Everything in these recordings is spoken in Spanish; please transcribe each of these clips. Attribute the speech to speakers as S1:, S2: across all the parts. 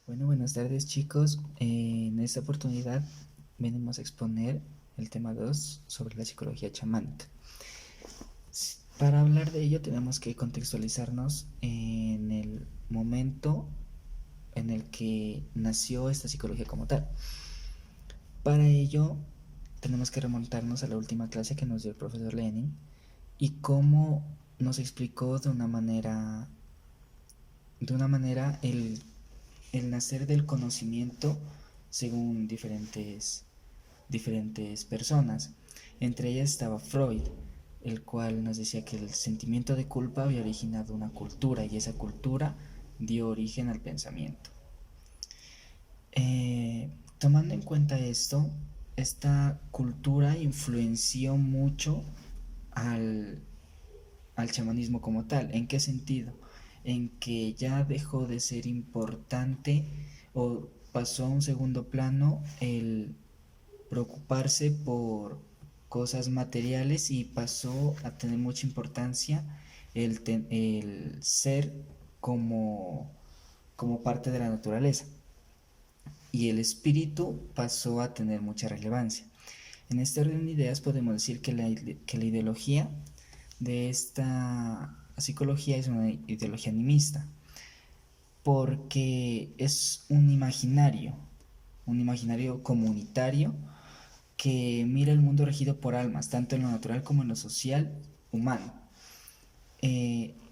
S1: Bueno, buenas tardes chicos. En esta oportunidad venimos a exponer el tema 2 sobre la psicología chamánica. Para hablar de ello tenemos que contextualizarnos en el momento en el que nació esta psicología como tal. Para ello tenemos que remontarnos a la última clase que nos dio el profesor Lenin y cómo nos explicó de una manera el nacer del conocimiento según diferentes personas. Entre ellas estaba Freud, el cual nos decía que el sentimiento de culpa había originado una cultura y esa cultura dio origen al pensamiento. Tomando en cuenta esto, esta cultura influenció mucho al, al chamanismo como tal. ¿En qué sentido? En que ya dejó de ser importante o pasó a un segundo plano el preocuparse por cosas materiales y pasó a tener mucha importancia el ser como, como parte de la naturaleza y el espíritu pasó a tener mucha relevancia. En este orden de ideas podemos decir que la ideología de esta psicología es una ideología animista, porque es un imaginario comunitario que mira el mundo regido por almas, tanto en lo natural como en lo social humano.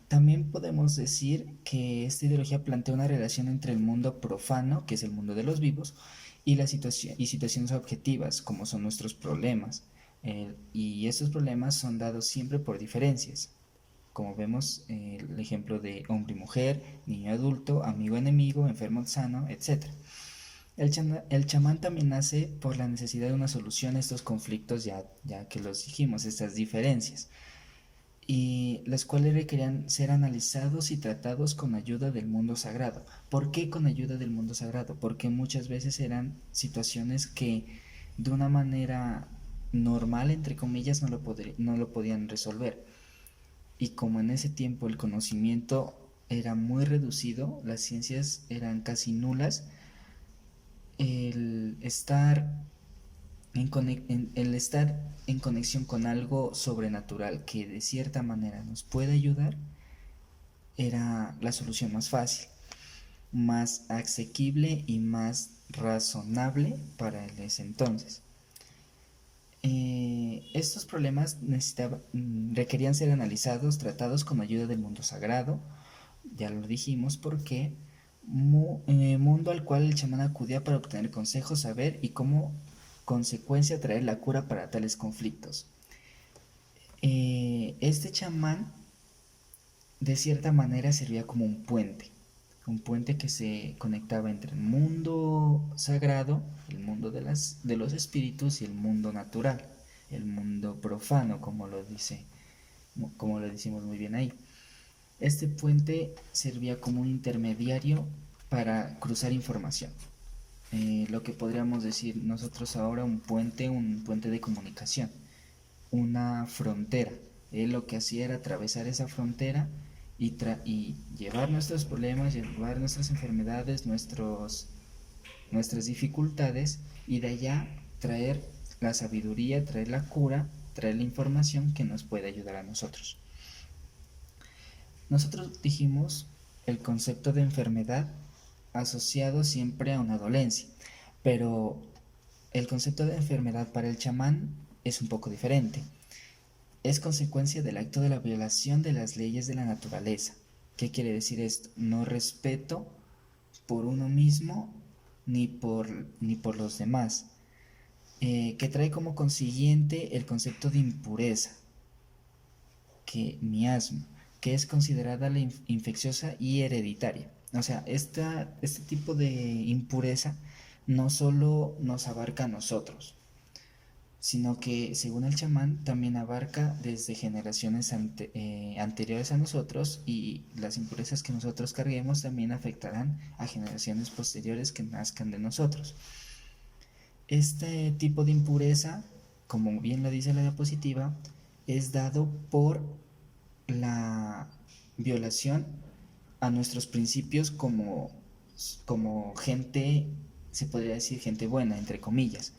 S1: También podemos decir que esta ideología plantea una relación entre el mundo profano, que es el mundo de los vivos, y, situaciones objetivas, como son nuestros problemas. Y estos problemas son dados siempre por diferencias, como vemos el ejemplo de hombre y mujer, niño adulto, amigo enemigo, enfermo sano, etc. El chamán también nace por la necesidad de una solución a estos conflictos, ya que los dijimos, estas diferencias, y las cuales requerían ser analizados y tratados con ayuda del mundo sagrado. ¿Por qué con ayuda del mundo sagrado? Porque muchas veces eran situaciones que de una manera normal, entre comillas, no lo podían resolver. Y como en ese tiempo el conocimiento era muy reducido, las ciencias eran casi nulas, el estar el estar en conexión con algo sobrenatural que de cierta manera nos puede ayudar era la solución más fácil, más asequible y más razonable para ese entonces. Estos problemas requerían ser analizados, tratados con ayuda del mundo sagrado, ya lo dijimos, porque mundo al cual el chamán acudía para obtener consejos, saber y como consecuencia traer la cura para tales conflictos. Este chamán de cierta manera servía como un puente que se conectaba entre el mundo sagrado, el mundo de los espíritus y el mundo natural, el mundo profano, como lo decimos muy bien ahí. Este puente servía como un intermediario para cruzar información. Lo que podríamos decir nosotros ahora un puente de comunicación, una frontera. Él lo que hacía era atravesar esa frontera y llevar nuestros problemas, llevar nuestras enfermedades, nuestras dificultades y de allá traer la sabiduría, traer la cura, traer la información que nos puede ayudar a nosotros. Nosotros dijimos el concepto de enfermedad asociado siempre a una dolencia, pero el concepto de enfermedad para el chamán es un poco diferente. Es consecuencia del acto de la violación de las leyes de la naturaleza. ¿Qué quiere decir esto? No respeto por uno mismo ni por los demás, que trae como consiguiente el concepto de impureza, que miasma, que es considerada la infecciosa y hereditaria. O sea, este tipo de impureza no solo nos abarca a nosotros, sino que según el chamán también abarca desde generaciones anteriores a nosotros, y las impurezas que nosotros carguemos también afectarán a generaciones posteriores que nazcan de nosotros. Este tipo de impureza, como bien lo dice la diapositiva, es dado por la violación a nuestros principios como como gente, se podría decir gente buena, entre comillas,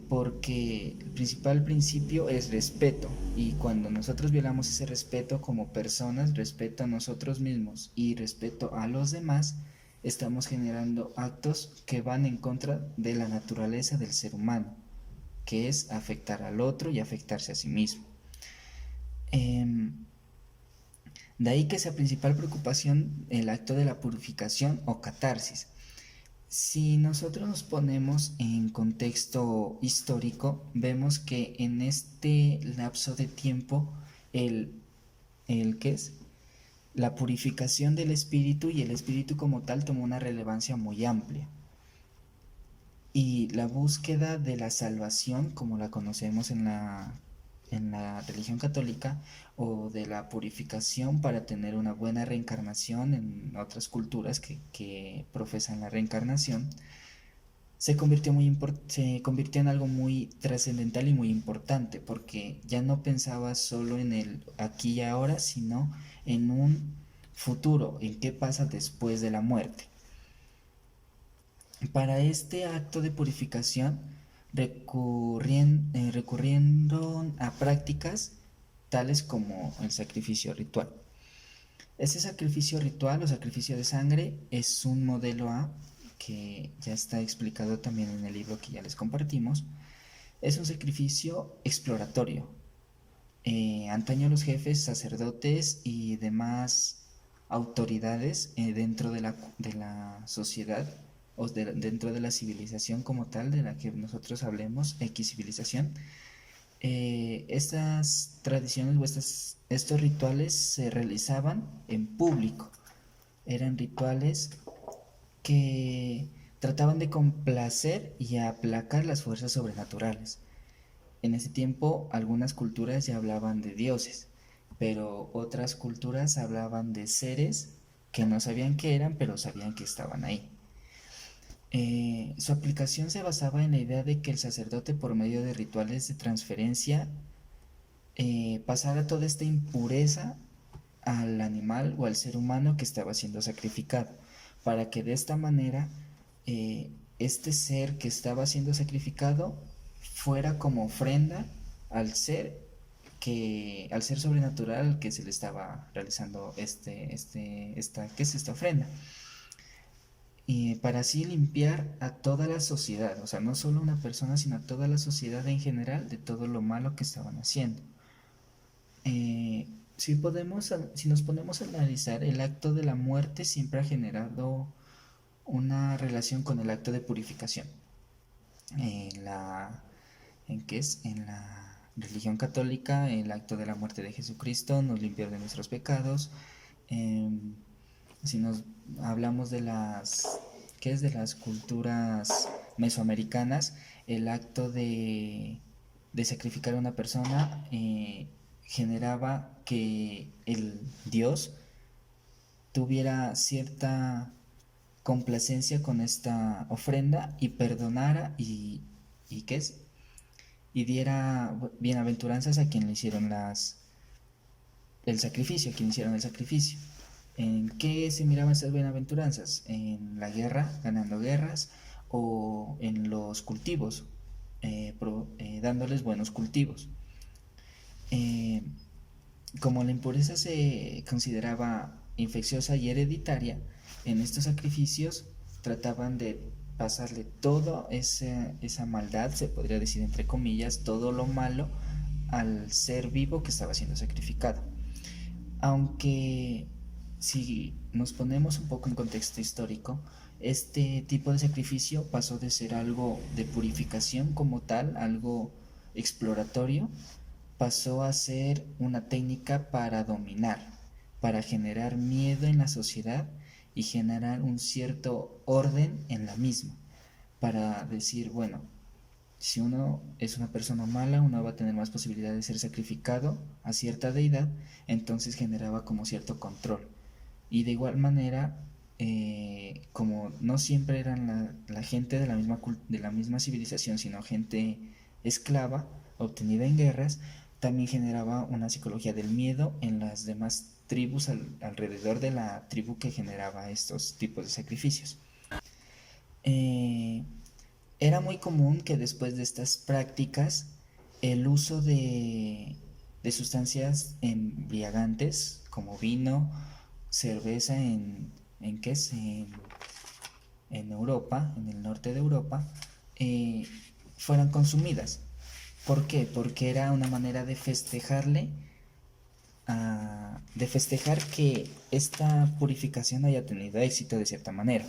S1: porque el principal principio es respeto, y cuando nosotros violamos ese respeto como personas, respeto a nosotros mismos y respeto a los demás, estamos generando actos que van en contra de la naturaleza del ser humano, que es afectar al otro y afectarse a sí mismo. Eh, de ahí que sea principal preocupación el acto de la purificación o catarsis. Si nosotros nos ponemos en contexto histórico, vemos que en este lapso de tiempo el, ¿qué es? La purificación del espíritu y el espíritu como tal tomó una relevancia muy amplia. Y la búsqueda de la salvación, como la conocemos en la religión católica, o de la purificación para tener una buena reencarnación en otras culturas que profesan la reencarnación, se convirtió en algo muy trascendental y muy importante, porque ya no pensaba solo en el aquí y ahora, sino en un futuro, en qué pasa después de la muerte. Para este acto de purificación recurriendo a prácticas tales como el sacrificio ritual. Ese sacrificio ritual o sacrificio de sangre es un modelo A que ya está explicado también en el libro que ya les compartimos. Es un sacrificio exploratorio. Antaño los jefes, sacerdotes y demás autoridades dentro de la sociedad o dentro de la civilización como tal, de la que nosotros hablemos, X civilización, estas tradiciones o estos rituales se realizaban en público. Eran rituales que trataban de complacer y aplacar las fuerzas sobrenaturales. En ese tiempo algunas culturas ya hablaban de dioses, pero otras culturas hablaban de seres que no sabían qué eran, pero sabían que estaban ahí. Su aplicación se basaba en la idea de que el sacerdote, por medio de rituales de transferencia, pasara toda esta impureza al animal o al ser humano que estaba siendo sacrificado, para que de esta manera este ser que estaba siendo sacrificado fuera como ofrenda al ser al ser sobrenatural que se le estaba realizando ¿qué es esta ofrenda? Y para así limpiar a toda la sociedad, o sea, no solo una persona, sino a toda la sociedad en general de todo lo malo que estaban haciendo. Si nos ponemos a analizar, el acto de la muerte siempre ha generado una relación con el acto de purificación. En la, ¿En qué es? En la religión católica, el acto de la muerte de Jesucristo nos limpió de nuestros pecados. Eh, si nos hablamos de ¿qué es? De las culturas mesoamericanas, el acto de sacrificar a una persona generaba que el Dios tuviera cierta complacencia con esta ofrenda y perdonara y ¿qué es? Y diera bienaventuranzas a quien le hicieron el sacrificio, a quien hicieron el sacrificio. ¿En qué se miraban estas bienaventuranzas? En la guerra, ganando guerras, o en los cultivos, dándoles buenos cultivos. Eh, Como la impureza se consideraba infecciosa y hereditaria, en estos sacrificios trataban de pasarle toda esa maldad, se podría decir entre comillas, todo lo malo al ser vivo que estaba siendo sacrificado. Aunque si nos ponemos un poco en contexto histórico, este tipo de sacrificio pasó de ser algo de purificación como tal, algo exploratorio, pasó a ser una técnica para dominar, para generar miedo en la sociedad y generar un cierto orden en la misma, para decir, bueno, si uno es una persona mala, uno va a tener más posibilidad de ser sacrificado a cierta deidad, entonces generaba como cierto control. Y de igual manera, como no siempre eran la gente de la misma civilización, sino gente esclava, obtenida en guerras, también generaba una psicología del miedo en las demás tribus alrededor de la tribu que generaba estos tipos de sacrificios. Eh, Era muy común que después de estas prácticas el uso de sustancias embriagantes como vino, cerveza ¿qué es? En Europa, en el norte de Europa, eh, fueran consumidas. ¿Por qué? Porque era una manera de de festejar que esta purificación haya tenido éxito de cierta manera.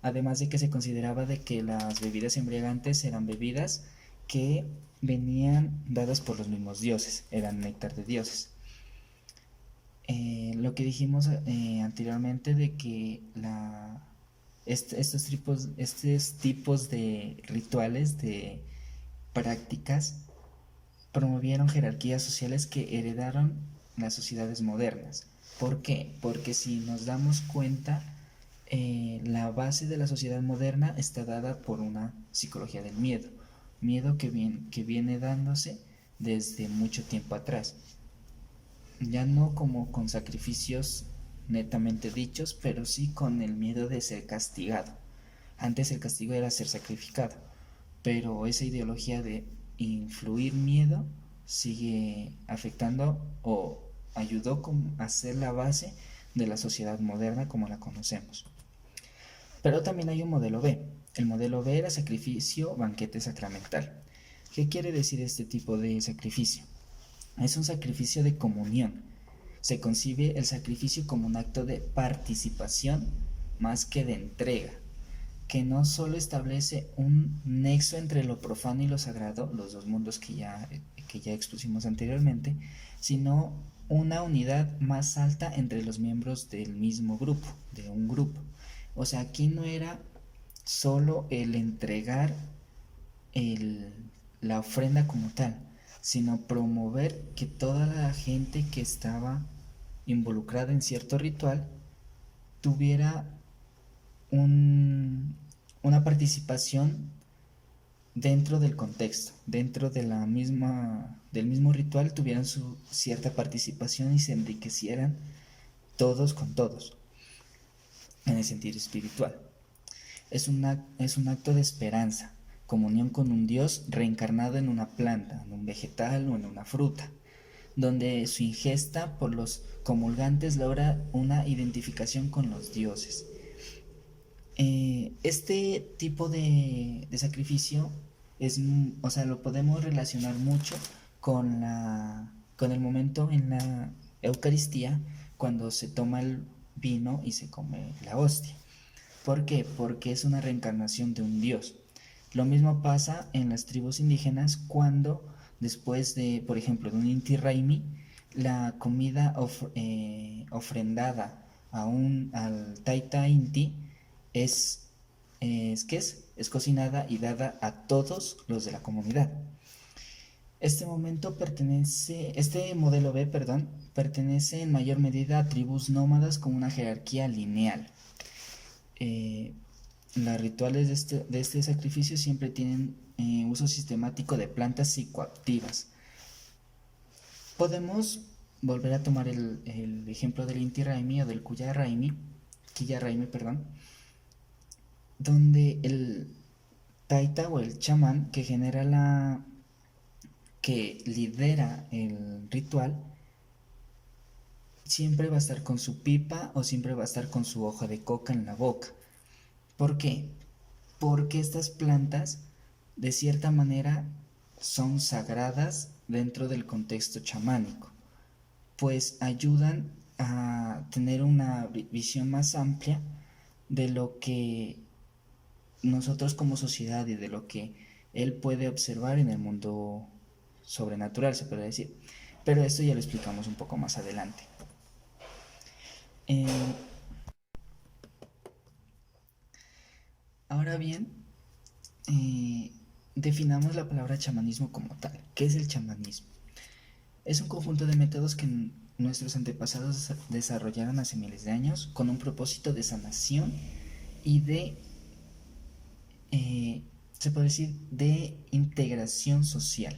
S1: Además de que se consideraba de que las bebidas embriagantes eran bebidas que venían dadas por los mismos dioses, eran néctar de dioses. Lo que dijimos anteriormente de que estos tipos de rituales, de prácticas, promovieron jerarquías sociales que heredaron las sociedades modernas. ¿Por qué? Porque si nos damos cuenta, la base de la sociedad moderna está dada por una psicología del miedo, miedo que viene dándose desde mucho tiempo atrás, ya no como con sacrificios netamente dichos, pero sí con el miedo de ser castigado. Antes el castigo era ser sacrificado, pero esa ideología de influir miedo sigue afectando o ayudó a ser la base de la sociedad moderna como la conocemos. Pero también hay un modelo B. El modelo B era sacrificio banquete sacramental. ¿Qué quiere decir este tipo de sacrificio? Es un sacrificio de comunión. Se concibe el sacrificio como un acto de participación más que de entrega, que no solo establece un nexo entre lo profano y lo sagrado, los dos mundos que ya expusimos anteriormente, sino una unidad más alta entre los miembros del mismo grupo, de un grupo. O sea, aquí no era solo el entregar la ofrenda como tal, sino promover que toda la gente que estaba involucrada en cierto ritual tuviera una participación dentro del contexto, dentro de del mismo ritual, tuvieran su cierta participación y se enriquecieran todos con todos, en el sentido espiritual. Es un acto de esperanza, comunión con un Dios reencarnado en una planta, en un vegetal o en una fruta, donde su ingesta por los comulgantes logra una identificación con los dioses. Este tipo de sacrificio o sea, lo podemos relacionar mucho con el momento en la Eucaristía cuando se toma el vino y se come la hostia. ¿Por qué? Porque es una reencarnación de un dios. Lo mismo pasa en las tribus indígenas cuando después de, por ejemplo, de un Inti Raymi, la comida ofrendada al Taita Inti es cocinada y dada a todos los de la comunidad. Este modelo B, perdón, pertenece en mayor medida a tribus nómadas con una jerarquía lineal. Los rituales de este sacrificio siempre tienen uso sistemático de plantas psicoactivas. Podemos volver a tomar el ejemplo del Inti Raymi o del Quilla Raymi, perdón, donde el taita o el chamán que lidera el ritual siempre va a estar con su pipa o siempre va a estar con su hoja de coca en la boca. ¿Por qué? Porque estas plantas de cierta manera son sagradas dentro del contexto chamánico, pues ayudan a tener una visión más amplia de lo que nosotros como sociedad y de lo que él puede observar en el mundo sobrenatural, se puede decir. Pero esto ya lo explicamos un poco más adelante. Ahora bien, definamos la palabra chamanismo como tal. ¿Qué es el chamanismo? Es un conjunto de métodos que nuestros antepasados desarrollaron hace miles de años con un propósito de sanación y se puede decir, de integración social.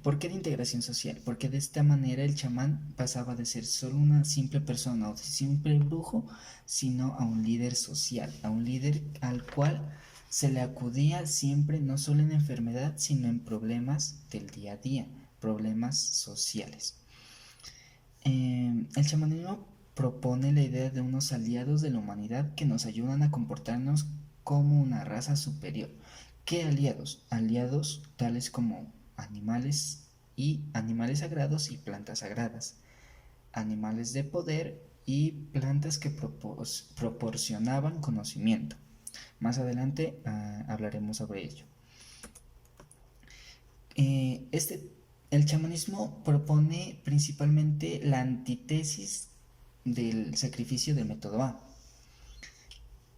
S1: ¿Por qué de integración social? Porque de esta manera el chamán pasaba de ser solo una simple persona o simple brujo, sino a un líder social, a un líder al cual se le acudía siempre, no solo en enfermedad, sino en problemas del día a día, problemas sociales. El chamanismo propone la idea de unos aliados de la humanidad que nos ayudan a comportarnos como una raza superior. ¿Qué aliados? Aliados tales como animales sagrados y plantas sagradas, animales de poder y plantas que proporcionaban conocimiento. Más adelante hablaremos sobre ello. Eh, este, el chamanismo propone principalmente la antítesis del sacrificio del método A,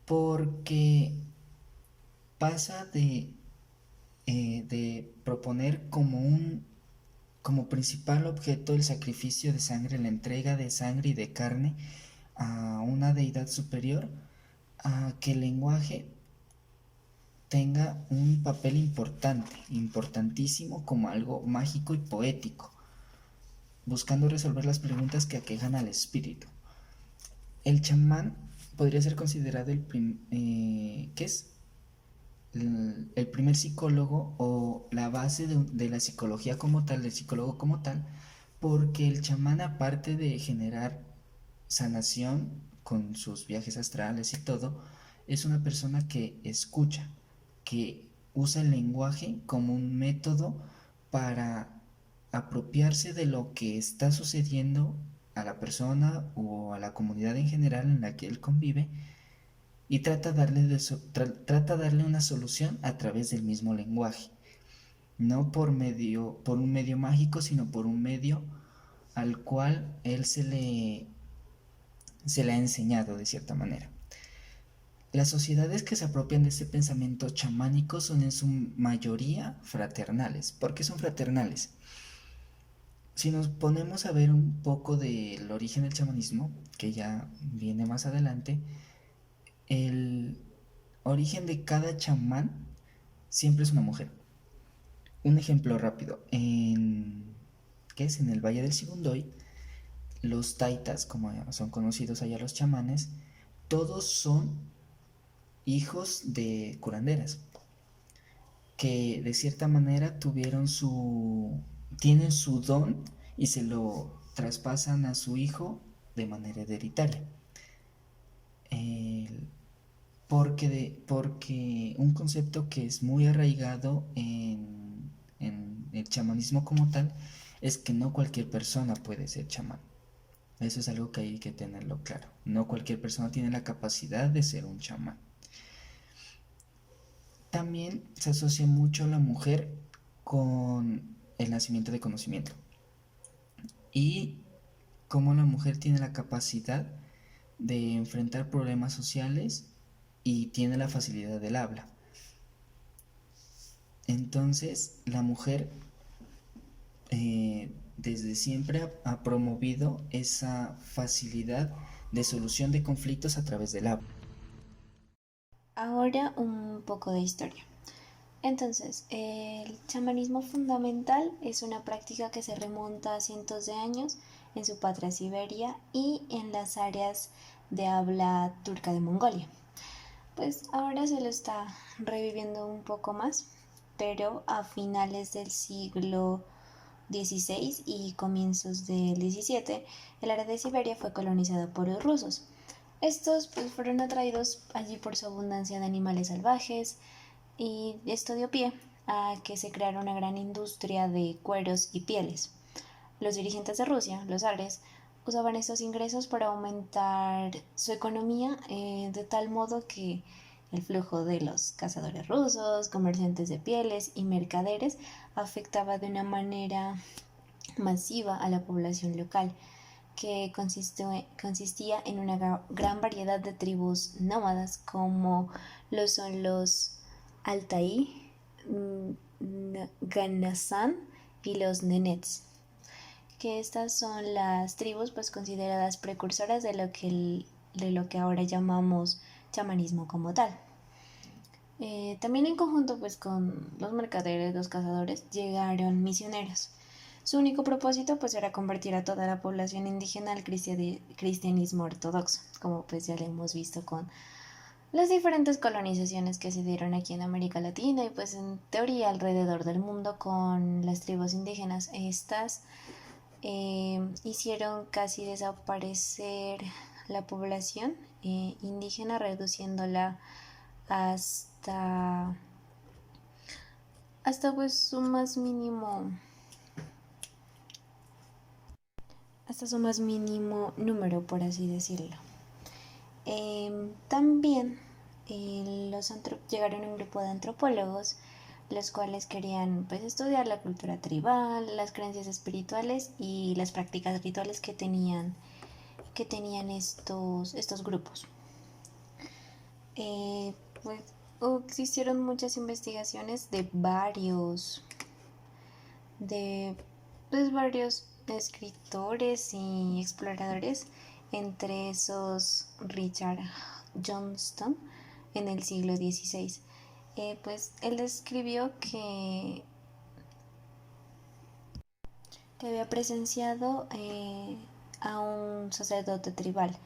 S1: porque pasa de proponer como principal objeto el sacrificio de sangre, la entrega de sangre y de carne a una deidad superior, a que el lenguaje tenga un papel importante, importantísimo, como algo mágico y poético, buscando resolver las preguntas que aquejan al espíritu. El chamán podría ser considerado ¿qué es? El primer psicólogo o la base de la psicología como tal, del psicólogo como tal, porque el chamán, aparte de generar sanación con sus viajes astrales y todo, es una persona que escucha, que usa el lenguaje como un método para apropiarse de lo que está sucediendo a la persona o a la comunidad en general en la que él convive, y trata darle una solución a través del mismo lenguaje, no por un medio mágico, sino por un medio al cual él se le ha enseñado de cierta manera. Las sociedades que se apropian de este pensamiento chamánico son en su mayoría fraternales. ¿Por qué son fraternales? Si nos ponemos a ver un poco del origen del chamanismo, que ya viene más adelante, el origen de cada chamán siempre es una mujer. Un ejemplo rápido, ¿qué es? En el Valle del Sibundoy, los taitas, como son conocidos allá los chamanes, todos son hijos de curanderas, que de cierta manera tienen su don y se lo traspasan a su hijo de manera hereditaria. El- porque un concepto que es muy arraigado en el chamanismo como tal es que no cualquier persona puede ser chamán. Eso es algo que hay que tenerlo claro. No cualquier persona tiene la capacidad de ser un chamán. También se asocia mucho a la mujer con el nacimiento de conocimiento y cómo la mujer tiene la capacidad de enfrentar problemas sociales y tiene la facilidad del habla. Entonces, la mujer desde siempre ha promovido esa facilidad de solución de conflictos a través del habla.
S2: Ahora un poco de historia. Entonces, el chamanismo fundamental es una práctica que se remonta a cientos de años en su patria Siberia y en las áreas de habla turca de Mongolia. Pues ahora se lo está reviviendo un poco más, pero a finales del siglo XVI y comienzos del XVII, el área de Siberia fue colonizada por los rusos. Estos pues, fueron atraídos allí por su abundancia de animales salvajes, y esto dio pie a que se creara una gran industria de cueros y pieles. Los dirigentes de Rusia, los zares, usaban estos ingresos para aumentar su economía de tal modo que el flujo de los cazadores rusos, comerciantes de pieles y mercaderes afectaba de una manera masiva a la población local, que consistía en una gran variedad de tribus nómadas como lo son los Altai, Ganasán y los Nenets, que estas son las tribus pues consideradas precursoras de lo que ahora llamamos chamanismo como tal. También en conjunto pues con los mercaderes, los cazadores, llegaron misioneros Su único propósito pues era convertir a toda la población indígena al cristianismo ortodoxo, como pues ya lo hemos visto con las diferentes colonizaciones que se dieron aquí en América Latina y pues en teoría alrededor del mundo con las tribus indígenas. Estas hicieron casi desaparecer la población indígena, reduciéndola hasta, hasta pues su más mínimo, hasta su más mínimo número, por así decirlo. También llegaron un grupo de antropólogos los cuales querían pues estudiar la cultura tribal, las creencias espirituales y las prácticas rituales que tenían estos grupos. Pues existieron muchas investigaciones de pues, varios escritores y exploradores, entre esos Richard Johnston en el siglo XVI. Pues él describió que había presenciado a un sacerdote tribal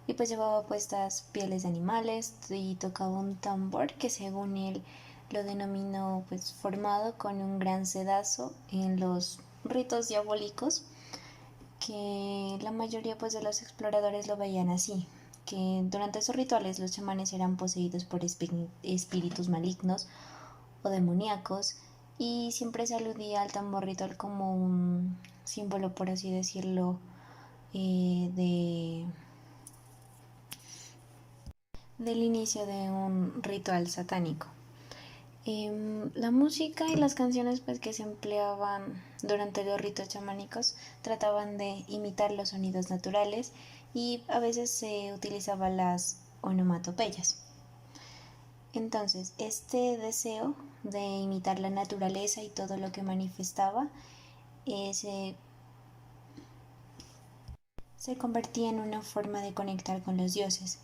S2: y pues llevaba puestas pieles de animales y tocaba un tambor que según él lo denominó pues formado con un gran sedazo en los ritos diabólicos, que la mayoría pues de los exploradores lo veían así, que durante esos rituales los chamanes eran poseídos por espíritus malignos o demoníacos y siempre se aludía al tambor ritual como un símbolo, por así decirlo, de del inicio de un ritual satánico. La música y las canciones pues, que se empleaban durante los ritos chamánicos trataban de imitar los sonidos naturales y a veces se utilizaban las onomatopeyas. Entonces, este deseo de imitar la naturaleza y todo lo que manifestaba se convertía en una forma de conectar con los dioses,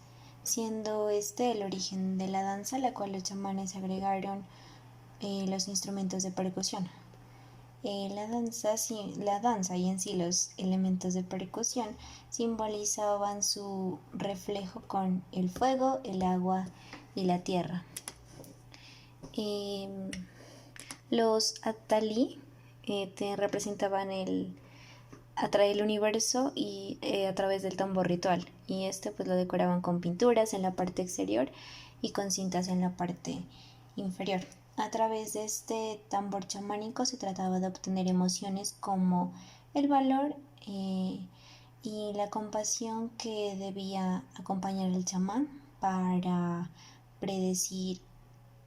S2: siendo este el origen de la danza, a la cual los chamanes agregaron los instrumentos de percusión. La danza y en sí los elementos de percusión simbolizaban su reflejo con el fuego, el agua y la tierra. Los Atali te representaban atrae el universo y a través del tambor ritual, y este pues lo decoraban con pinturas en la parte exterior y con cintas en la parte inferior. A través de este tambor chamánico se trataba de obtener emociones como el valor y la compasión que debía acompañar el chamán para predecir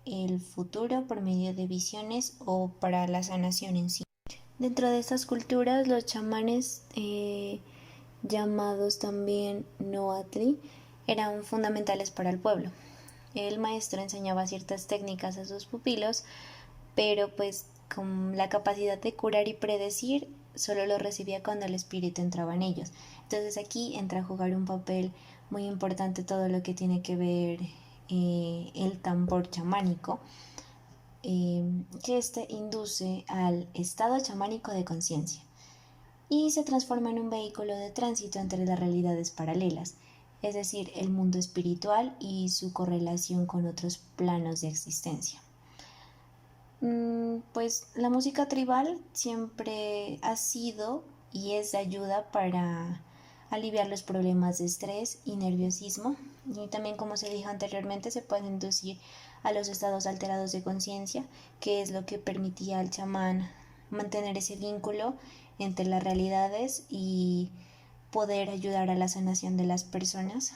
S2: el futuro por medio de visiones o para la sanación en sí. Dentro de estas culturas, los chamanes, llamados también Noatli, eran fundamentales para el pueblo. El maestro enseñaba ciertas técnicas a sus pupilos, pero pues con la capacidad de curar y predecir solo lo recibía cuando el espíritu entraba en ellos. Entonces aquí entra a jugar un papel muy importante todo lo que tiene que ver el tambor chamánico, que este induce al estado chamánico de conciencia y se transforma en un vehículo de tránsito entre las realidades paralelas, es decir, el mundo espiritual y su correlación con otros planos de existencia. Pues la música tribal siempre ha sido y es de ayuda para aliviar los problemas de estrés y nerviosismo, y también, como se dijo anteriormente, se puede inducir a los estados alterados de conciencia, que es lo que permitía al chamán mantener ese vínculo entre las realidades y poder ayudar a la sanación de las personas,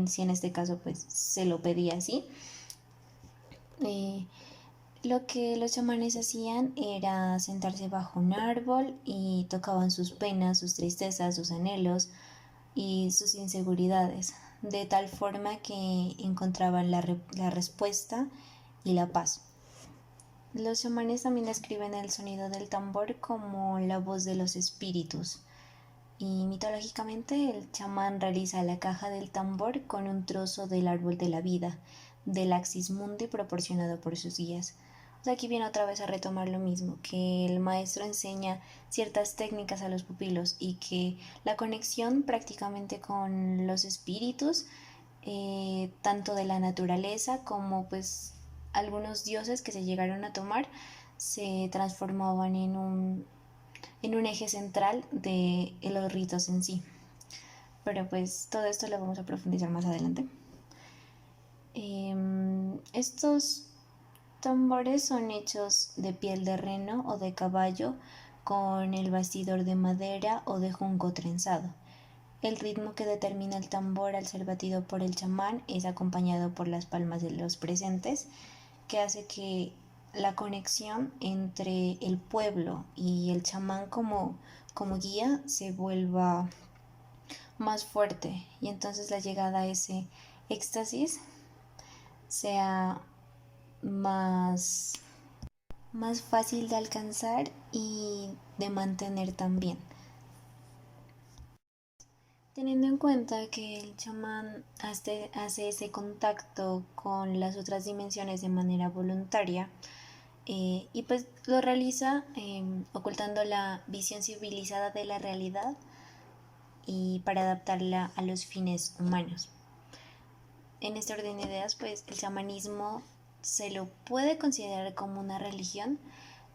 S2: si en este caso pues se lo pedía así. Lo que los chamanes hacían era sentarse bajo un árbol y tocaban sus penas, sus tristezas, sus anhelos y sus inseguridades, de tal forma que encontraban la respuesta y la paz. Los chamanes también describen el sonido del tambor como la voz de los espíritus. Y mitológicamente el chamán realiza la caja del tambor con un trozo del árbol de la vida, del Axis Mundi proporcionado por sus guías. Aquí viene otra vez a retomar lo mismo, que el maestro enseña ciertas técnicas a los pupilos y que la conexión prácticamente con los espíritus, tanto de la naturaleza como pues algunos dioses que se llegaron a tomar, se transformaban en un eje central de los ritos en sí. Pero pues todo esto lo vamos a profundizar más adelante. Estos tambores son hechos de piel de reno o de caballo con el bastidor de madera o de junco trenzado. El ritmo que determina el tambor al ser batido por el chamán es acompañado por las palmas de los presentes, que hace que la conexión entre el pueblo y el chamán como guía se vuelva más fuerte y entonces la llegada a ese éxtasis sea más, más fácil de alcanzar y de mantener también. Teniendo en cuenta que el chamán hace ese contacto con las otras dimensiones de manera voluntaria, y pues lo realiza ocultando la visión civilizada de la realidad y para adaptarla a los fines humanos. En este orden de ideas, pues el chamanismo se lo puede considerar como una religión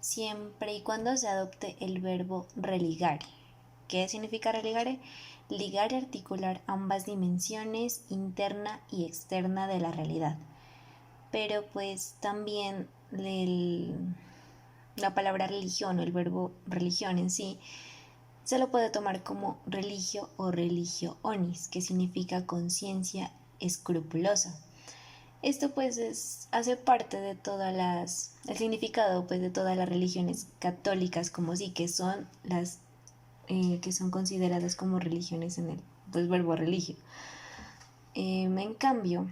S2: siempre y cuando se adopte el verbo religare. ¿Qué significa religare? Ligar y articular ambas dimensiones, interna y externa de la realidad. Pero pues también la palabra religión o el verbo religión en sí se lo puede tomar como religio o religio onis, que significa conciencia escrupulosa. Esto pues hace parte de el significado pues de todas las religiones católicas como sí, que son las que son consideradas como religiones en el pues, verbo religio. En cambio,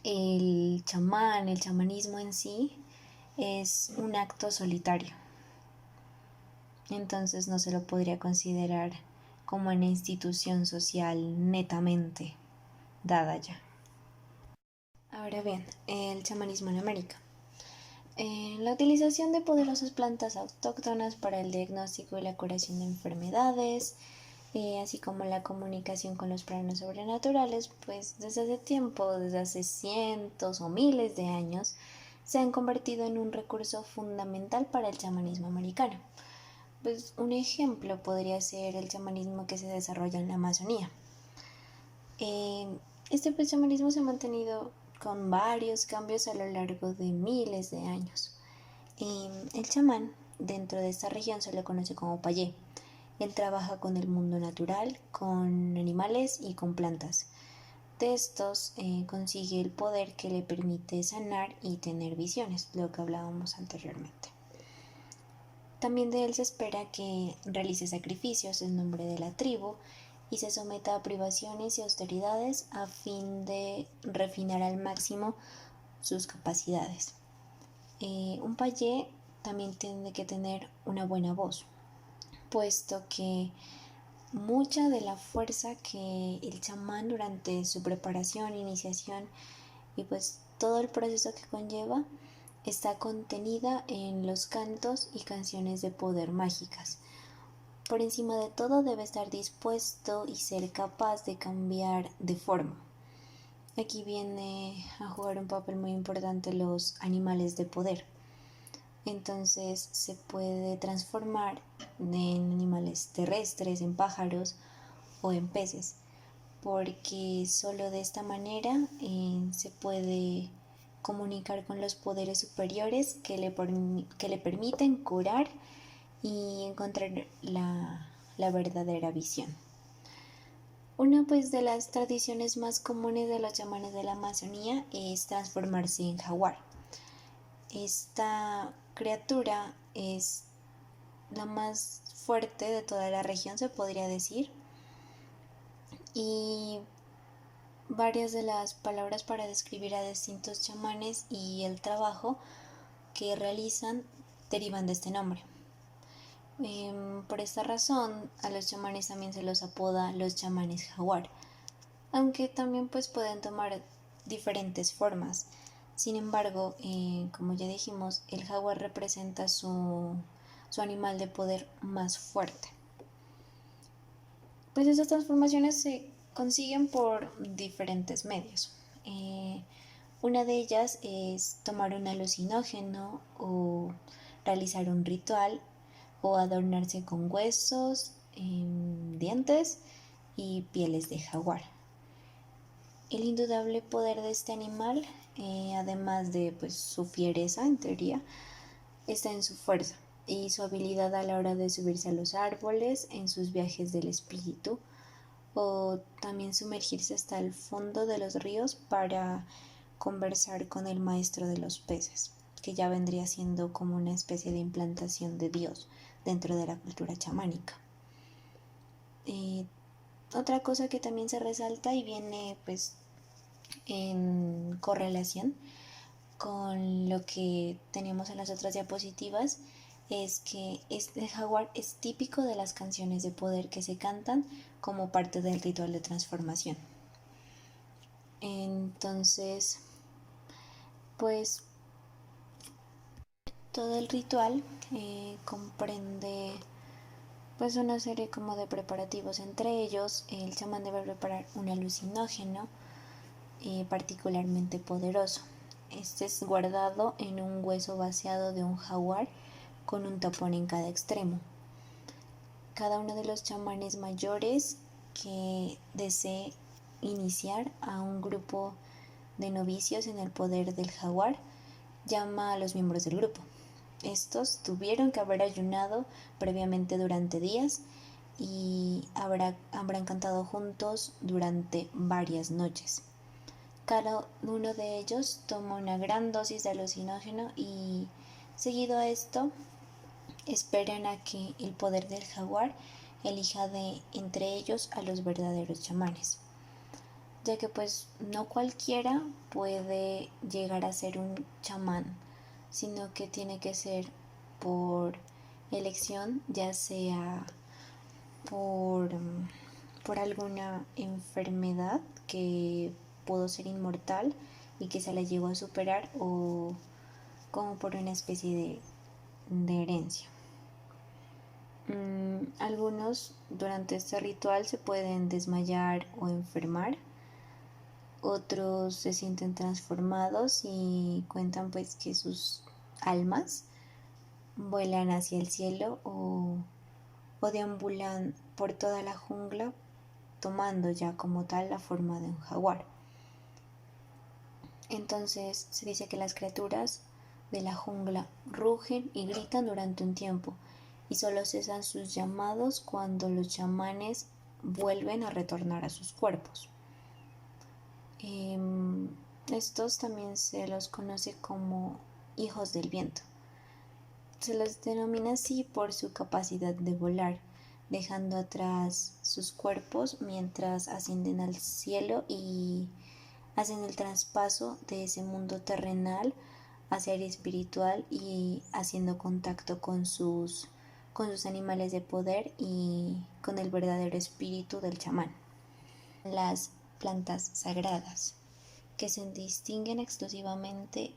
S2: el chamanismo en sí es un acto solitario. Entonces no se lo podría considerar como una institución social netamente dada ya. Ahora bien, el chamanismo en América. La utilización de poderosas plantas autóctonas para el diagnóstico y la curación de enfermedades, así como la comunicación con los planos sobrenaturales, pues desde hace tiempo, desde hace cientos o miles de años, se han convertido en un recurso fundamental para el chamanismo americano. Pues un ejemplo podría ser el chamanismo que se desarrolla en la Amazonía. Este pues, chamanismo se ha mantenido con varios cambios a lo largo de miles de años. El chamán dentro de esta región se le conoce como payé. Él trabaja con el mundo natural, con animales y con plantas. De estos consigue el poder que le permite sanar y tener visiones, lo que hablábamos anteriormente. También de él se espera que realice sacrificios en nombre de la tribu y se someta a privaciones y austeridades a fin de refinar al máximo sus capacidades. Un payé también tiene que tener una buena voz, puesto que mucha de la fuerza que el chamán durante su preparación, iniciación y pues todo el proceso que conlleva está contenida en los cantos y canciones de poder mágicas. Por encima de todo debe estar dispuesto y ser capaz de cambiar de forma. Aquí viene a jugar un papel muy importante los animales de poder. Entonces se puede transformar en animales terrestres, en pájaros o en peces, porque solo de esta manera se puede comunicar con los poderes superiores que le permiten curar y encontrar la verdadera visión. Una pues de las tradiciones más comunes de los chamanes de la Amazonía es transformarse en jaguar. Esta criatura es la más fuerte de toda la región, se podría decir, y varias de las palabras para describir a distintos chamanes y el trabajo que realizan derivan de este nombre. Por esta razón, a los chamanes también se los apoda los chamanes jaguar, aunque también pues pueden tomar diferentes formas. Sin embargo, como ya dijimos, el jaguar representa su animal de poder más fuerte. Pues estas transformaciones se consiguen por diferentes medios. Una de ellas es tomar un alucinógeno o realizar un ritual o adornarse con huesos, dientes y pieles de jaguar. El indudable poder de este animal, además de pues, su fiereza en teoría, está en su fuerza y su habilidad a la hora de subirse a los árboles, en sus viajes del espíritu, o también sumergirse hasta el fondo de los ríos para conversar con el maestro de los peces, que ya vendría siendo como una especie de implantación de Dios dentro de la cultura chamánica. Otra cosa que también se resalta y viene pues en correlación con lo que teníamos en las otras diapositivas es que este jaguar es típico de las canciones de poder que se cantan como parte del ritual de transformación. Entonces, pues todo el ritual comprende pues una serie como de preparativos. Entre ellos, el chamán debe preparar un alucinógeno particularmente poderoso. Este es guardado en un hueso vaciado de un jaguar con un tapón en cada extremo. Cada uno de los chamanes mayores que desee iniciar a un grupo de novicios en el poder del jaguar llama a los miembros del grupo. Estos tuvieron que haber ayunado previamente durante días y habrán cantado juntos durante varias noches. Cada uno de ellos toma una gran dosis de alucinógeno y seguido a esto esperan a que el poder del jaguar elija de entre ellos a los verdaderos chamanes, ya que pues no cualquiera puede llegar a ser un chamán, sino que tiene que ser por elección, ya sea por, por alguna enfermedad que pudo ser inmortal y que se la llegó a superar, o como por una especie de herencia. Algunos durante este ritual se pueden desmayar o enfermar, otros se sienten transformados y cuentan pues que sus almas vuelan hacia el cielo o deambulan por toda la jungla tomando ya como tal la forma de un jaguar. Entonces se dice que las criaturas de la jungla rugen y gritan durante un tiempo y solo cesan sus llamados cuando los chamanes vuelven a retornar a sus cuerpos. Estos también se los conoce como hijos del viento. Se los denomina así por su capacidad de volar, dejando atrás sus cuerpos mientras ascienden al cielo y hacen el traspaso de ese mundo terrenal hacia el espiritual y haciendo contacto con sus animales de poder y con el verdadero espíritu del chamán. Las plantas sagradas, que se distinguen exclusivamente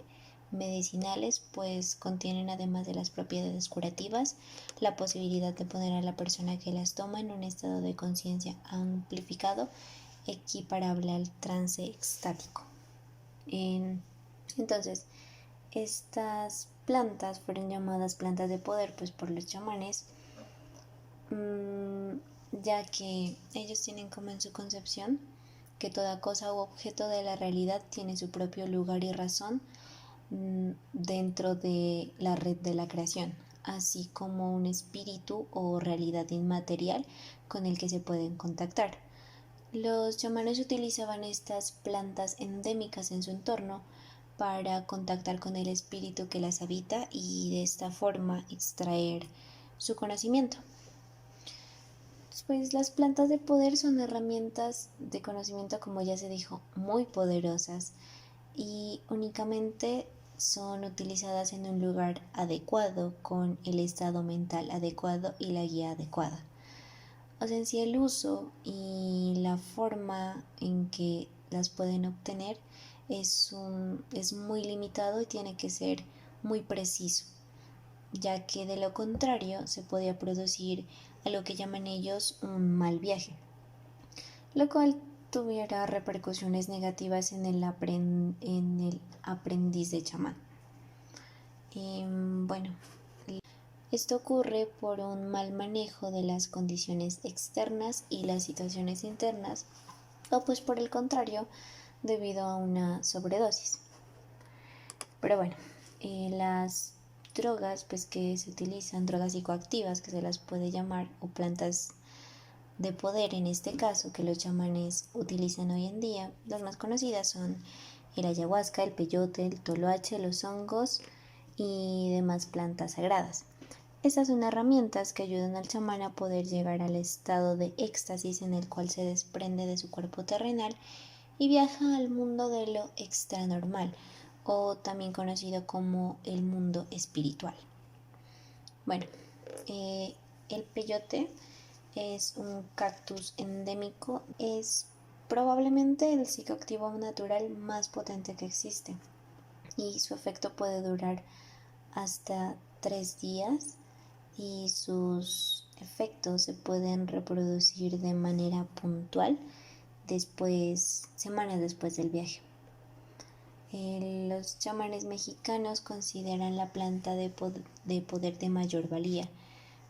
S2: medicinales, pues contienen, además de las propiedades curativas, la posibilidad de poner a la persona que las toma en un estado de conciencia amplificado equiparable al trance extático. Entonces, estas plantas fueron llamadas plantas de poder pues por los chamanes, ya que ellos tienen como en su concepción que toda cosa u objeto de la realidad tiene su propio lugar y razón dentro de la red de la creación, así como un espíritu o realidad inmaterial con el que se pueden contactar. Los chamanes utilizaban estas plantas endémicas en su entorno para contactar con el espíritu que las habita y de esta forma extraer su conocimiento. Pues las plantas de poder son herramientas de conocimiento, como ya se dijo, muy poderosas y únicamente son utilizadas en un lugar adecuado, con el estado mental adecuado y la guía adecuada. O sea, en sí el uso y la forma en que las pueden obtener es muy limitado y tiene que ser muy preciso, ya que de lo contrario se podía producir a lo que llaman ellos un mal viaje, lo cual tuviera repercusiones negativas en en el aprendiz de chamán. Bueno, esto ocurre por un mal manejo de las condiciones externas y las situaciones internas, o pues por el contrario, debido a una sobredosis. Pero bueno, las drogas pues que se utilizan, drogas psicoactivas que se las puede llamar, o plantas de poder en este caso, que los chamanes utilizan hoy en día, las más conocidas son el ayahuasca, el peyote, el toloache, los hongos y demás plantas sagradas. Estas son herramientas que ayudan al chamán a poder llegar al estado de éxtasis en el cual se desprende de su cuerpo terrenal y viaja al mundo de lo extranormal, o también conocido como el mundo espiritual. Bueno, el peyote es un cactus endémico, es probablemente el psicoactivo natural más potente que existe y su efecto puede durar hasta 3 días y sus efectos se pueden reproducir de manera puntual semanas después del viaje. Los chamanes mexicanos consideran la planta de poder de mayor valía,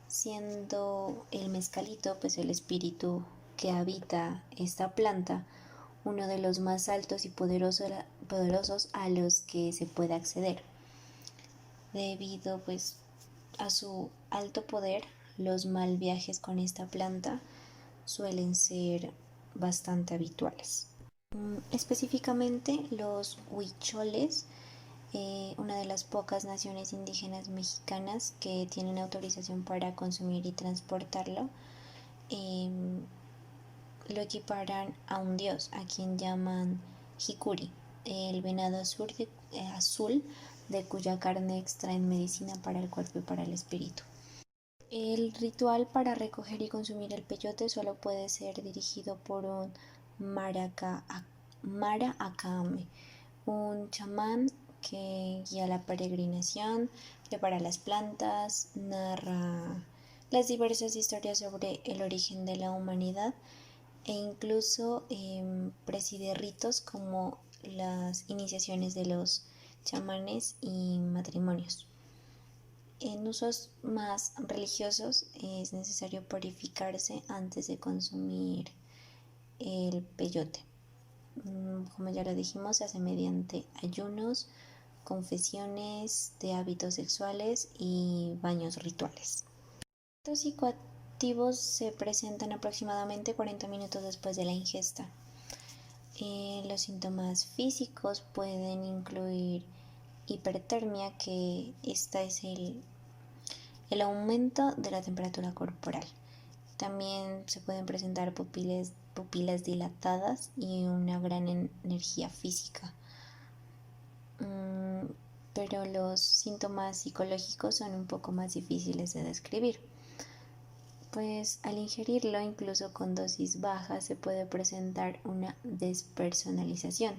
S2: siendo el mezcalito, pues el espíritu que habita esta planta, uno de los más altos y poderosos a los que se puede acceder. Debido pues a su alto poder, los mal viajes con esta planta suelen ser bastante habituales. Específicamente los huicholes, una de las pocas naciones indígenas mexicanas que tienen autorización para consumir y transportarlo, em, lo equiparan a un dios, a quien llaman Hikuri, el venado azul de cuya carne extraen medicina para el cuerpo y para el espíritu. El ritual para recoger y consumir el peyote solo puede ser dirigido por un Mara Akame, un chamán que guía la peregrinación, prepara las plantas, narra las diversas historias sobre el origen de la humanidad e incluso preside ritos como las iniciaciones de los chamanes y matrimonios. En usos más religiosos es necesario purificarse antes de consumir el peyote. Como ya lo dijimos, se hace mediante ayunos, confesiones de hábitos sexuales y baños rituales. Los psicoactivos se presentan aproximadamente 40 minutos después de la ingesta. Los síntomas físicos pueden incluir hipertermia, que esta es el aumento de la temperatura corporal. También se pueden presentar pupilas dilatadas y una gran energía física. Pero los síntomas psicológicos son un poco más difíciles de describir. Pues al ingerirlo, incluso con dosis bajas, se puede presentar una despersonalización,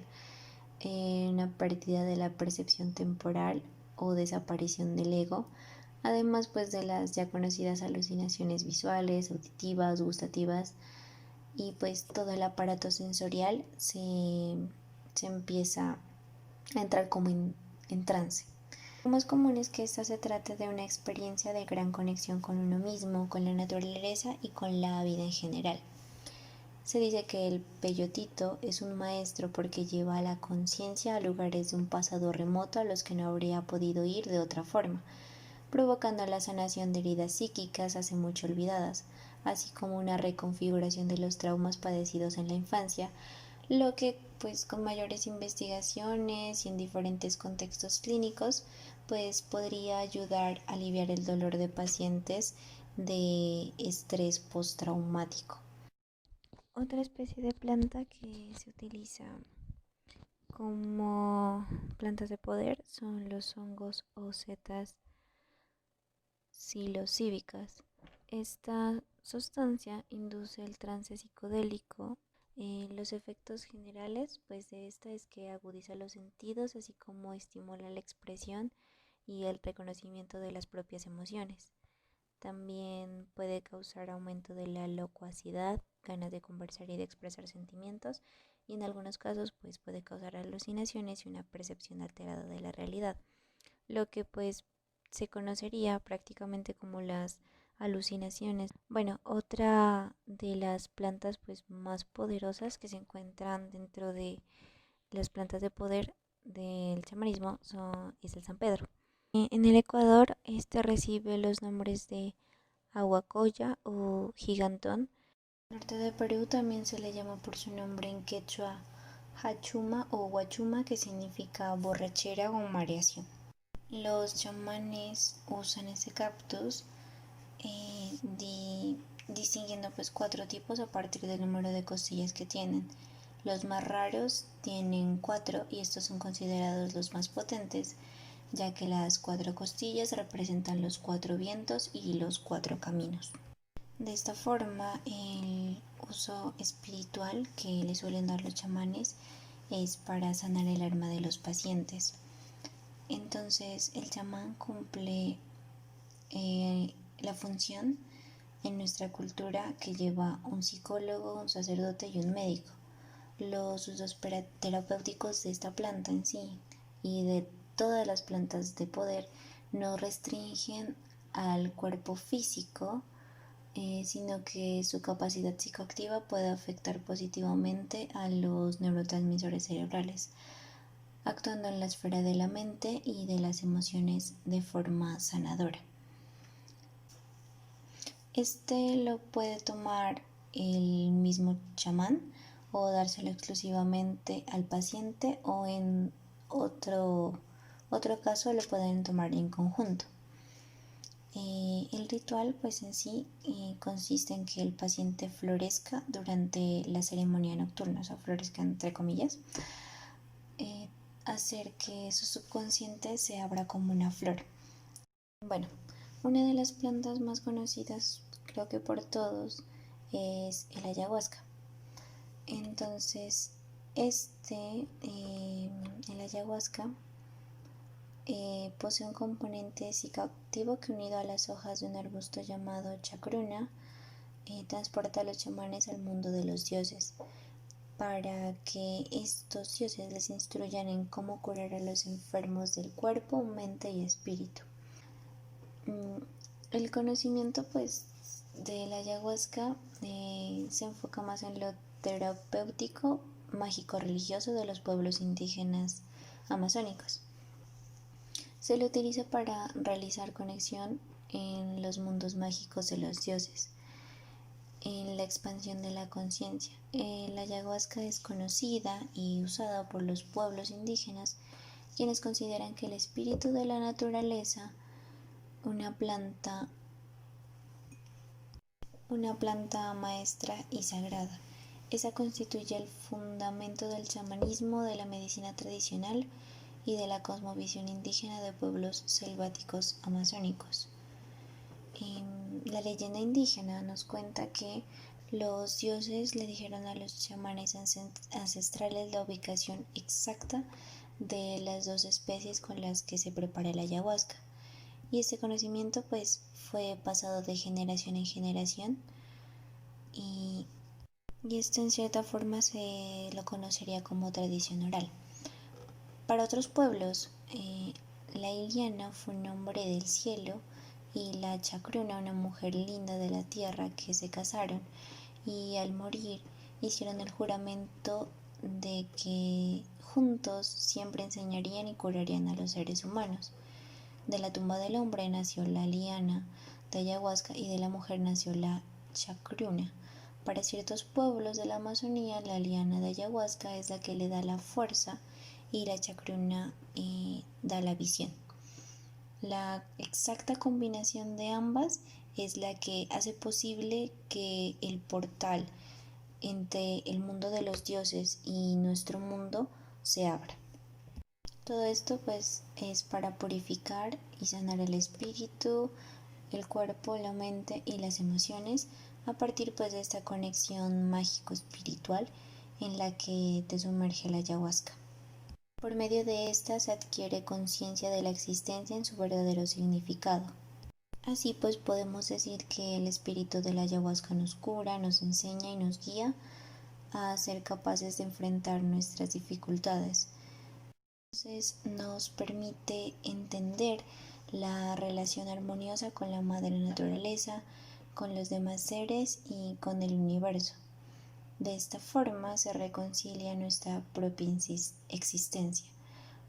S2: una pérdida de la percepción temporal o desaparición del ego, además pues de las ya conocidas alucinaciones visuales, auditivas, gustativas, y pues todo el aparato sensorial se empieza a entrar como en trance. Lo más común es que esta se trate de una experiencia de gran conexión con uno mismo, con la naturaleza y con la vida en general. Se dice que el peyotito es un maestro porque lleva a la conciencia a lugares de un pasado remoto a los que no habría podido ir de otra forma, provocando la sanación de heridas psíquicas hace mucho olvidadas, así como una reconfiguración de los traumas padecidos en la infancia, lo que pues con mayores investigaciones y en diferentes contextos clínicos pues podría ayudar a aliviar el dolor de pacientes de estrés postraumático. Otra especie de planta que se utiliza como plantas de poder son los hongos o setas psilocíbicas. Esta sustancia induce el trance psicodélico Los efectos generales pues de esta es que agudiza los sentidos, así como estimula la expresión y el reconocimiento de las propias emociones. También puede causar aumento de la locuacidad, ganas de conversar y de expresar sentimientos, y en algunos casos pues puede causar alucinaciones y una percepción alterada de la realidad, lo que pues se conocería prácticamente como las alucinaciones. Bueno, otra de las plantas pues más poderosas que se encuentran dentro de las plantas de poder del chamanismo es el San Pedro. En el Ecuador, este recibe los nombres de Aguacoya o Gigantón. En el norte de Perú también se le llama por su nombre en quechua Hachuma o Huachuma, que significa borrachera o mareación. Los chamanes usan ese cactus distinguiendo pues cuatro tipos a partir del número de costillas que tienen. Los más raros tienen cuatro y estos son considerados los más potentes, ya que las cuatro costillas representan los cuatro vientos y los cuatro caminos. De esta forma, el uso espiritual que le suelen dar los chamanes es para sanar el alma de los pacientes. Entonces, el chamán cumple la función en nuestra cultura que lleva un psicólogo, un sacerdote y un médico. Los usos terapéuticos de esta planta en sí y de todas las plantas de poder no restringen al cuerpo físico, sino que su capacidad psicoactiva puede afectar positivamente a los neurotransmisores cerebrales, actuando en la esfera de la mente y de las emociones de forma sanadora. Este lo puede tomar el mismo chamán o dárselo exclusivamente al paciente, o en otro caso lo pueden tomar en conjunto. El ritual pues en sí consiste en que el paciente florezca durante la ceremonia nocturna, o sea, florezca entre comillas, eh, hacer que su subconsciente se abra como una flor. Bueno, una de las plantas más conocidas, creo que por todos, es el ayahuasca. Entonces, el ayahuasca, posee un componente psicoactivo que, unido a las hojas de un arbusto llamado chacruna, transporta a los chamanes al mundo de los dioses, para que estos dioses les instruyan en cómo curar a los enfermos del cuerpo, mente y espíritu. El conocimiento pues de la ayahuasca se enfoca más en lo terapéutico, mágico religioso de los pueblos indígenas amazónicos. Se lo utiliza para realizar conexión en los mundos mágicos de los dioses, en la expansión de la conciencia. La ayahuasca es conocida y usada por los pueblos indígenas, quienes consideran que el espíritu de la naturaleza, una planta maestra y sagrada. Esa constituye el fundamento del chamanismo, de la medicina tradicional y de la cosmovisión indígena de pueblos selváticos amazónicos. La leyenda indígena nos cuenta que los dioses le dijeron a los chamanes ancestrales la ubicación exacta de las dos especies con las que se prepara la ayahuasca, y este conocimiento pues fue pasado de generación en generación, y, y esto en cierta forma se lo conocería como tradición oral. Para otros pueblos, la Iliana fue un hombre del cielo y la Chacruna una mujer linda de la tierra, que se casaron y al morir hicieron el juramento de que juntos siempre enseñarían y curarían a los seres humanos. De la tumba del hombre nació la liana de ayahuasca y de la mujer nació la chacruna. Para ciertos pueblos de la Amazonía, la liana de ayahuasca es la que le da la fuerza y la chacruna da la visión. La exacta combinación de ambas es la que hace posible que el portal entre el mundo de los dioses y nuestro mundo se abra. Todo esto pues es para purificar y sanar el espíritu, el cuerpo, la mente y las emociones, a partir pues de esta conexión mágico-espiritual en la que te sumerge la ayahuasca. Por medio de esta se adquiere conciencia de la existencia en su verdadero significado. Así pues podemos decir que el espíritu de la ayahuasca nos cura, nos enseña y nos guía a ser capaces de enfrentar nuestras dificultades. Entonces nos permite entender la relación armoniosa con la madre naturaleza, con los demás seres y con el universo. De esta forma se reconcilia nuestra propia existencia.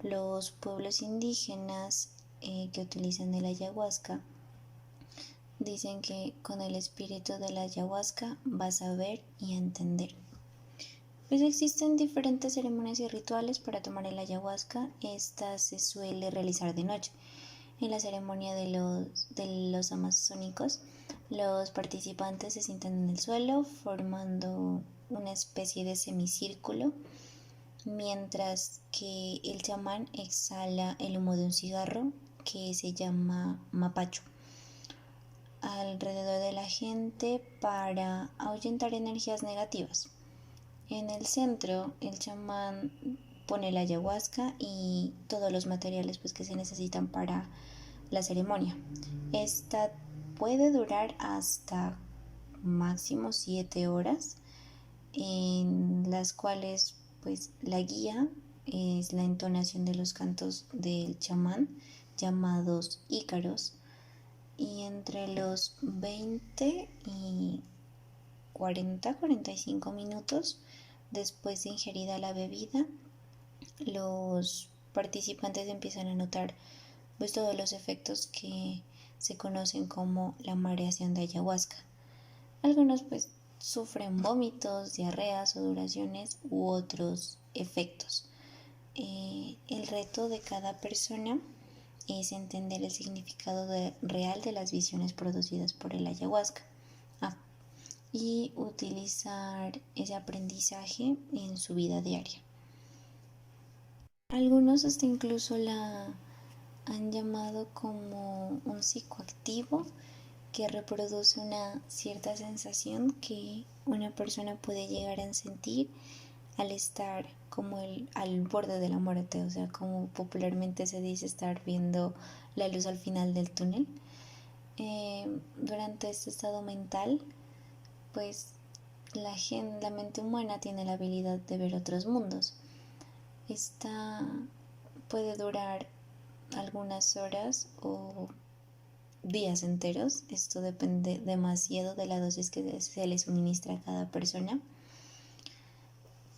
S2: Los pueblos indígenas que utilizan el ayahuasca dicen que con el espíritu de la ayahuasca vas a ver y a entender. Pues existen diferentes ceremonias y rituales para tomar el ayahuasca. Esta se suele realizar de noche. En la ceremonia de los amazónicos, los participantes se sientan en el suelo formando una especie de semicírculo, mientras que el chamán exhala el humo de un cigarro que se llama mapacho alrededor de la gente para ahuyentar energías negativas. En el centro, el chamán pone la ayahuasca y todos los materiales pues, que se necesitan para la ceremonia. Esta puede durar hasta máximo 7 horas, en las cuales pues la guía es la entonación de los cantos del chamán llamados ícaros, y entre los 20 y 45 minutos después de ingerida la bebida, los participantes empiezan a notar pues todos los efectos que se conocen como la mareación de ayahuasca. Algunos pues sufren vómitos, diarreas, sudoraciones u otros efectos. El reto de cada persona es entender el significado real de las visiones producidas por el ayahuasca y utilizar ese aprendizaje en su vida diaria. Algunos hasta incluso la han llamado como un psicoactivo que reproduce una cierta sensación que una persona puede llegar a sentir al estar como al borde de la muerte, o sea, como popularmente se dice, estar viendo la luz al final del túnel. Durante este estado mental, pues la mente humana tiene la habilidad de ver otros mundos. Esta puede durar algunas horas o días enteros. Esto depende demasiado de la dosis que se le suministra a cada persona.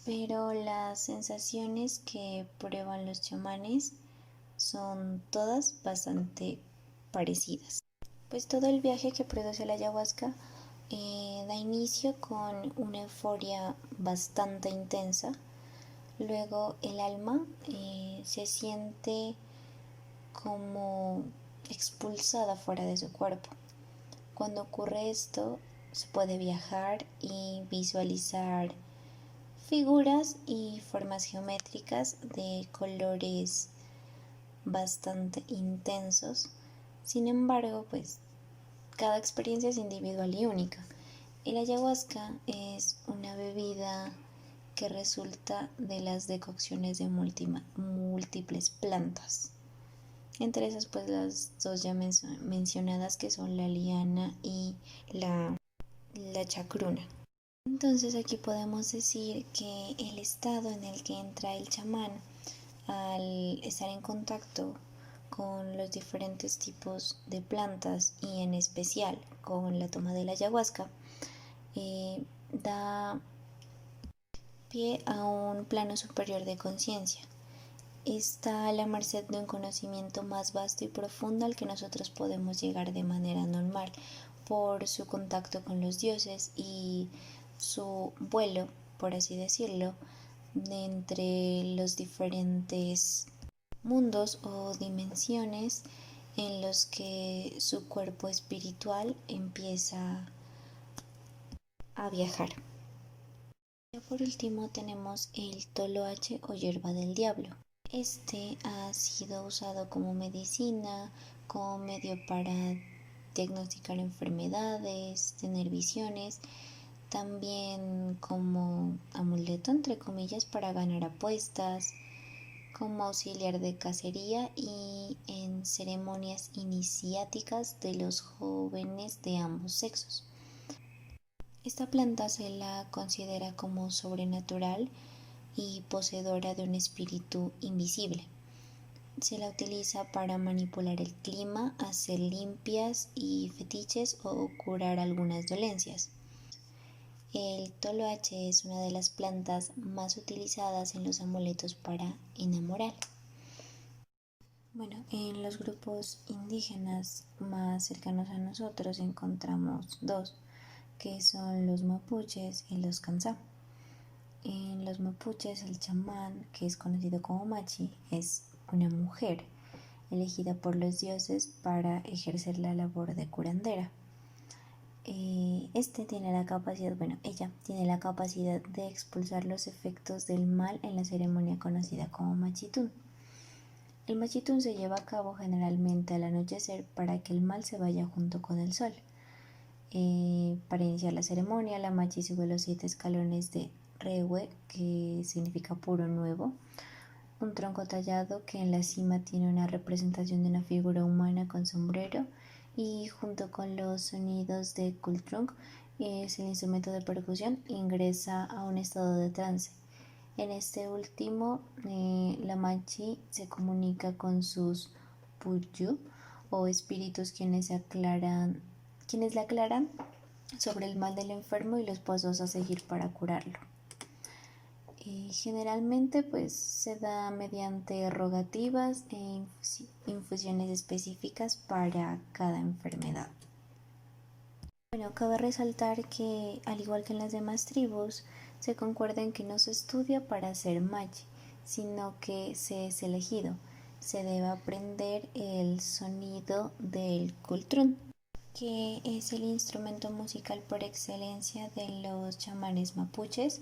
S2: Pero las sensaciones que prueban los chamanes son todas bastante parecidas. Pues todo el viaje que produce la ayahuasca da inicio con una euforia bastante intensa. Luego el alma se siente como expulsada fuera de su cuerpo. Cuando ocurre esto, se puede viajar y visualizar figuras y formas geométricas de colores bastante intensos. Sin embargo, pues cada experiencia es individual y única. El ayahuasca es una bebida que resulta de las decocciones de múltiples plantas. Entre esas, pues las dos ya mencionadas, que son la liana y la chacruna. Entonces aquí podemos decir que el estado en el que entra el chamán al estar en contacto con los diferentes tipos de plantas y en especial con la toma de la ayahuasca da pie a un plano superior de conciencia. Está a la merced de un conocimiento más vasto y profundo al que nosotros podemos llegar de manera normal por su contacto con los dioses y su vuelo, por así decirlo, de entre los diferentes mundos o dimensiones en los que su cuerpo espiritual empieza a viajar. Y por último tenemos el toloache o hierba del diablo. Este ha sido usado como medicina, como medio para diagnosticar enfermedades, tener visiones, también como amuleto, entre comillas, para ganar apuestas, como auxiliar de cacería y en ceremonias iniciáticas de los jóvenes de ambos sexos. Esta planta se la considera como sobrenatural y poseedora de un espíritu invisible. Se la utiliza para manipular el clima, hacer limpias y fetiches o curar algunas dolencias. El toloache es una de las plantas más utilizadas en los amuletos para enamorar. Bueno, en los grupos indígenas más cercanos a nosotros encontramos dos, que son los mapuches y los kansá. En los mapuches el chamán, que es conocido como machi, es una mujer elegida por los dioses para ejercer la labor de curandera. Ella tiene la capacidad de expulsar los efectos del mal en la ceremonia conocida como machitún. El machitún se lleva a cabo generalmente al anochecer para que el mal se vaya junto con el sol. Para iniciar la ceremonia, la machi sube los 7 escalones de rewe, que significa puro nuevo, un tronco tallado que en la cima tiene una representación de una figura humana con sombrero, y junto con los sonidos de kultrunk, es el instrumento de percusión, ingresa a un estado de trance. En este último, la machi se comunica con sus puyu o espíritus quienes le aclaran sobre el mal del enfermo y los pasos a seguir para curarlo. Generalmente pues se da mediante rogativas e infusiones específicas para cada enfermedad. Bueno, cabe resaltar que al igual que en las demás tribus, se concuerda en que no se estudia para ser machi, sino que se es elegido. Se debe aprender el sonido del kultrún, que es el instrumento musical por excelencia de los chamanes mapuches.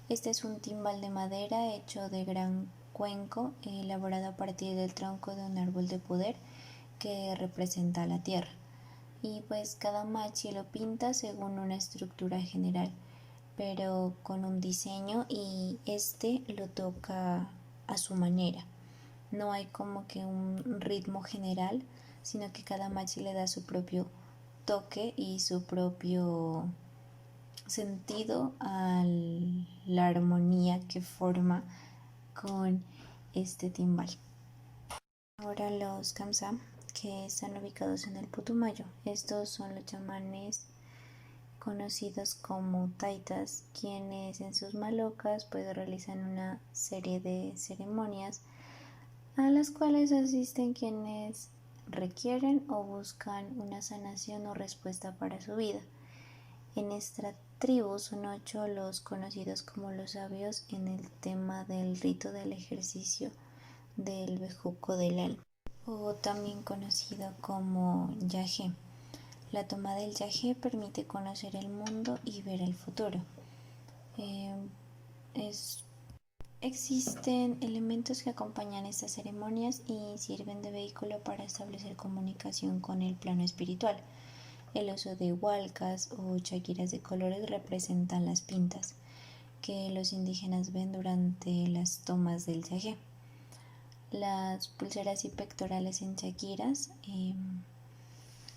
S2: Este es un timbal de madera hecho de gran cuenco, elaborado a partir del tronco de un árbol de poder que representa la tierra. Y pues cada machi lo pinta según una estructura general, pero con un diseño, y este lo toca a su manera. No hay como que un ritmo general, sino que cada machi le da su propio toque y su propio sentido a la armonía que forma con este timbal. Ahora los Kamsá, que están ubicados en el Putumayo. Estos son los chamanes conocidos como taitas, quienes en sus malocas pues realizan una serie de ceremonias a las cuales asisten quienes requieren o buscan una sanación o respuesta para su vida. En esta tribu son 8 los conocidos como los sabios en el tema del rito del ejercicio del bejuco del alma, o también conocido como yagé. La toma del yagé permite conocer el mundo y ver el futuro. Existen elementos que acompañan estas ceremonias y sirven de vehículo para establecer comunicación con el plano espiritual. El uso de hualcas o chaquiras de colores representan las pintas que los indígenas ven durante las tomas del yagé. Las pulseras y pectorales en chaquiras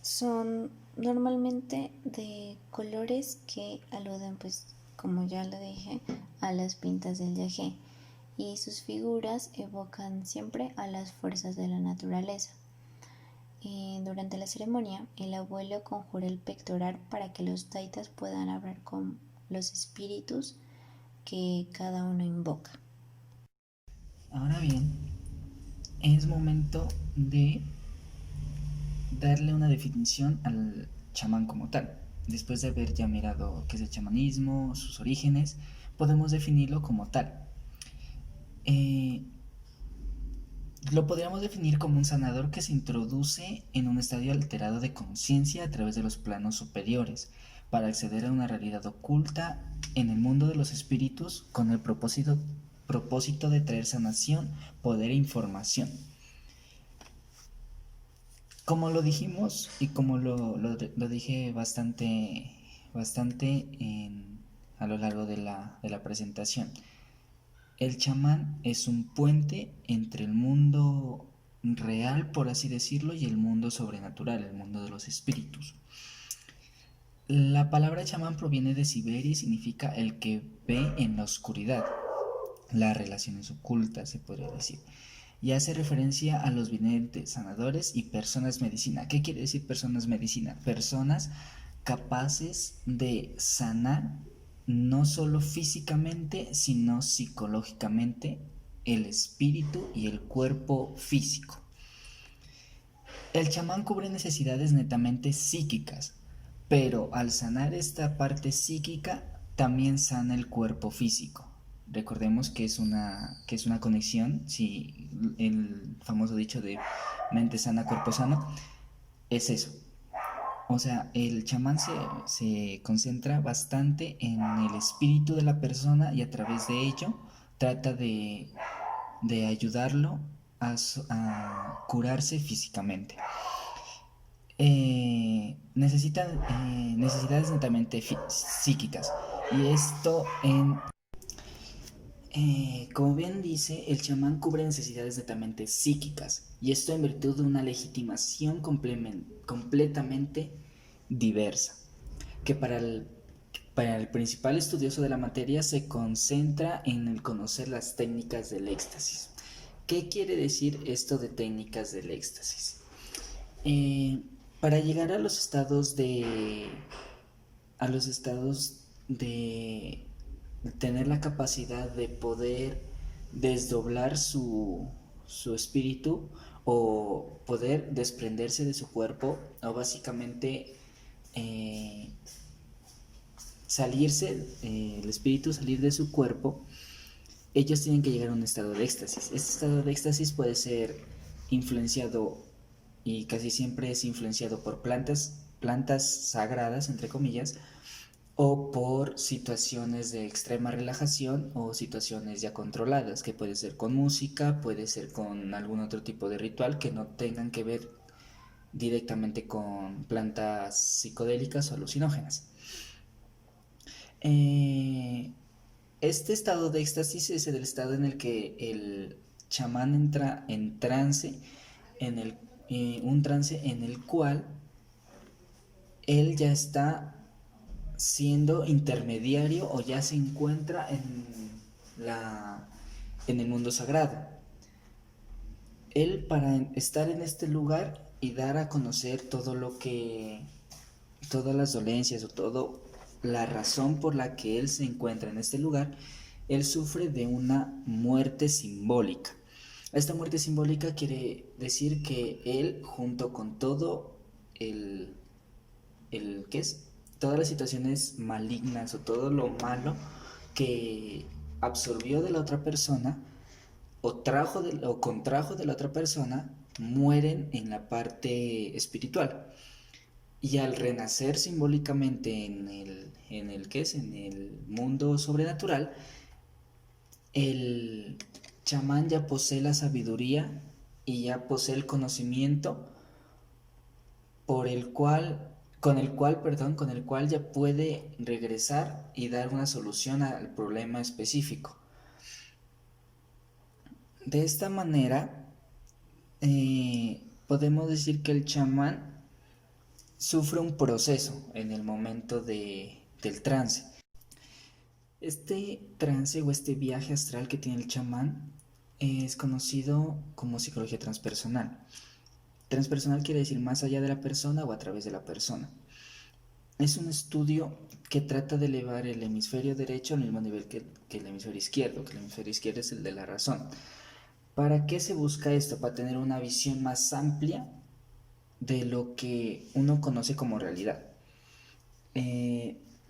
S2: son normalmente de colores que aluden, pues como ya lo dije, a las pintas del yagé, y sus figuras evocan siempre a las fuerzas de la naturaleza. Durante la ceremonia, el abuelo conjura el pectoral para que los taitas puedan hablar con los espíritus que cada uno invoca.
S1: Ahora bien, es momento de darle una definición al chamán como tal. Después de haber ya mirado qué es el chamanismo, sus orígenes, podemos definirlo como tal. Lo podríamos definir como un sanador que se introduce en un estadio alterado de conciencia a través de los planos superiores para acceder a una realidad oculta en el mundo de los espíritus con el propósito de traer sanación, poder e información. Como lo dijimos y como lo dije bastante a lo largo de la presentación, el chamán es un puente entre el mundo real, por así decirlo, y el mundo sobrenatural, el mundo de los espíritus. La palabra chamán proviene de Siberia y significa el que ve en la oscuridad, las relaciones ocultas, se podría decir. Y hace referencia a los videntes, sanadores y personas medicina. ¿Qué quiere decir personas medicina? Personas capaces de sanar no solo físicamente, sino psicológicamente el espíritu y el cuerpo físico. El chamán cubre necesidades netamente psíquicas, pero al sanar esta parte psíquica también sana el cuerpo físico. Recordemos que es una conexión, si el famoso dicho de mente sana, cuerpo sano, es eso. O sea, el chamán se concentra bastante en el espíritu de la persona y a través de ello trata de ayudarlo a curarse físicamente. Necesitan necesidades netamente psíquicas. Y esto como bien dice, el chamán cubre necesidades netamente psíquicas, y esto en virtud de una legitimación completamente diversa, que para el principal estudioso de la materia se concentra en el conocer las técnicas del éxtasis. ¿Qué quiere decir esto de técnicas del éxtasis? Eh, para llegar a los estados de tener la capacidad de poder desdoblar su espíritu o poder desprenderse de su cuerpo o básicamente eh, el espíritu salir de su cuerpo, ellos tienen que llegar a un estado de éxtasis. Este estado de éxtasis puede ser influenciado, y casi siempre es influenciado por plantas sagradas, entre comillas, o por situaciones de extrema relajación o situaciones ya controladas, que puede ser con música, puede ser con algún otro tipo de ritual que no tengan que ver directamente con plantas psicodélicas o alucinógenas. Este estado de éxtasis es el estado en el que el chamán entra en trance, un trance en el cual él ya está siendo intermediario o ya se encuentra en el mundo sagrado. Él, para estar en este lugar y dar a conocer todas las dolencias o todo la razón por la que él se encuentra en este lugar, él sufre de una muerte simbólica. Esta muerte simbólica quiere decir que él, junto con todo ¿qué es? Todas las situaciones malignas o todo lo malo que absorbió de la otra persona o contrajo de la otra persona, mueren en la parte espiritual. Y al renacer simbólicamente ¿qué es? En el mundo sobrenatural, el chamán ya posee la sabiduría y ya posee el conocimiento por el cual, con el cual ya puede regresar y dar una solución al problema específico. De esta manera, podemos decir que el chamán sufre un proceso en el momento del trance. Este trance o este viaje astral que tiene el chamán es conocido como psicología transpersonal. Transpersonal quiere decir más allá de la persona o a través de la persona. Es un estudio que trata de elevar el hemisferio derecho al mismo nivel que el hemisferio izquierdo, que el hemisferio izquierdo es el de la razón. ¿Para qué se busca esto? Para tener una visión más amplia de lo que uno conoce como realidad.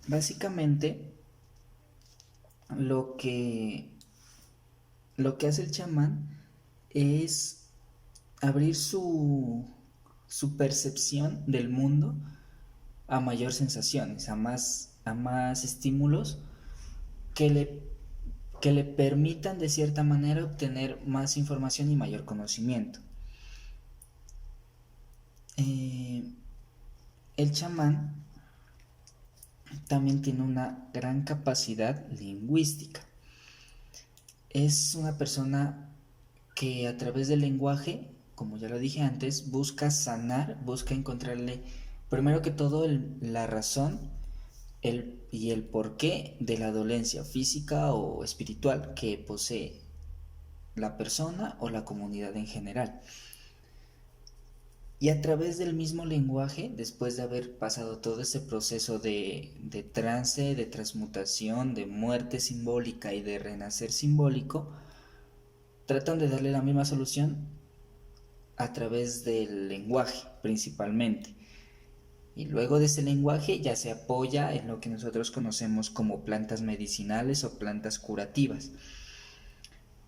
S1: Básicamente, lo que hace el chamán es abrir su percepción del mundo a mayor sensaciones, a más estímulos que le permitan de cierta manera obtener más información y mayor conocimiento. Eh, el chamán también tiene una gran capacidad lingüística. Es una persona que a través del lenguaje, como ya lo dije antes, busca sanar, busca encontrarle, primero que todo, la razón y el porqué de la dolencia física o espiritual que posee la persona o la comunidad en general. Y a través del mismo lenguaje, después de haber pasado todo ese proceso de trance, de transmutación, de muerte simbólica y de renacer simbólico, tratan de darle la misma solución a través del lenguaje principalmente. Y luego de ese lenguaje ya se apoya en lo que nosotros conocemos como plantas medicinales o plantas curativas.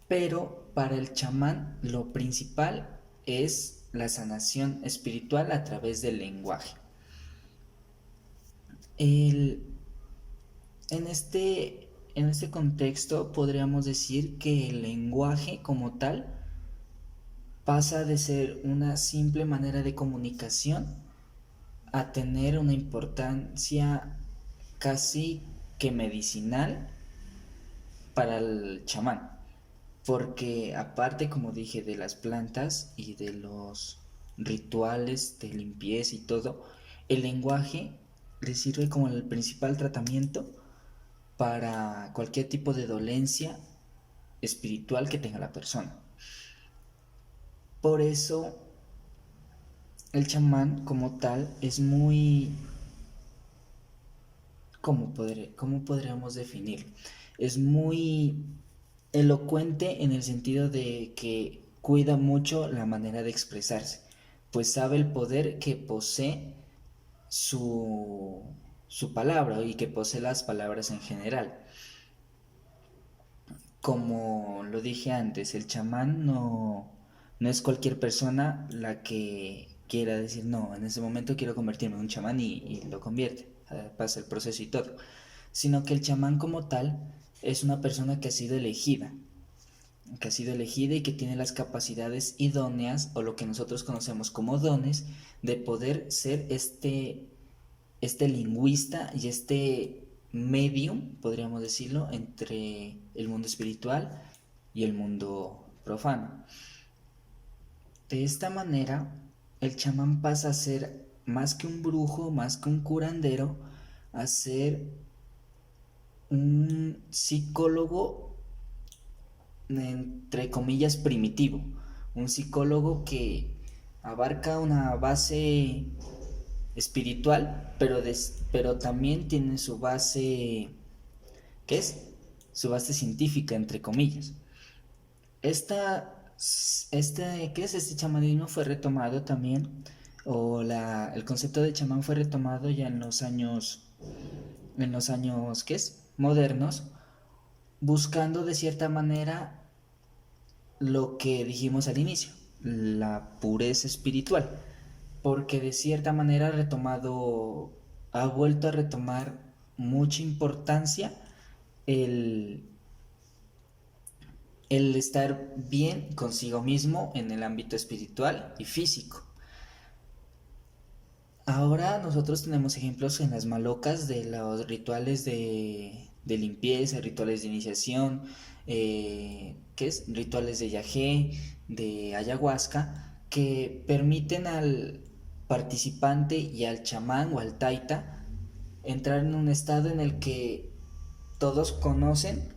S1: Pero para el chamán lo principal es la sanación espiritual a través del lenguaje. El, en este contexto podríamos decir que el lenguaje como tal pasa de ser una simple manera de comunicación a tener una importancia casi que medicinal para el chamán. Porque aparte, como dije, de las plantas y de los rituales de limpieza y todo, el lenguaje le sirve como el principal tratamiento para cualquier tipo de dolencia espiritual que tenga la persona. Por eso el chamán como tal es muy... ¿Cómo podríamos definirlo? Es muy elocuente en el sentido de que cuida mucho la manera de expresarse, pues sabe el poder que posee su, su palabra y que posee las palabras en general. Como lo dije antes, el chamán no es cualquier persona la que quiera decir, no, en ese momento quiero convertirme en un chamán y lo convierte, pasa el proceso y todo, sino que el chamán como tal es una persona que ha sido elegida y que tiene las capacidades idóneas o lo que nosotros conocemos como dones de poder ser este lingüista y este medium, podríamos decirlo, entre el mundo espiritual y el mundo profano. De esta manera, el chamán pasa a ser más que un brujo, más que un curandero, a ser un psicólogo, entre comillas, primitivo. Un psicólogo que abarca una base espiritual, pero también tiene su base, ¿qué es? Su base científica, entre comillas. ¿Qué es? Este chamanismo fue retomado también, el concepto de chamán fue retomado ya en los años, ¿qué es? Modernos, buscando de cierta manera lo que dijimos al inicio, la pureza espiritual, porque de cierta manera ha vuelto a retomar mucha importancia el, el estar bien consigo mismo en el ámbito espiritual y físico. Ahora nosotros tenemos ejemplos en las malocas de los rituales de limpieza, rituales de iniciación, ¿qué es? Rituales de yagé, de ayahuasca, que permiten al participante y al chamán o al taita entrar en un estado en el que todos conocen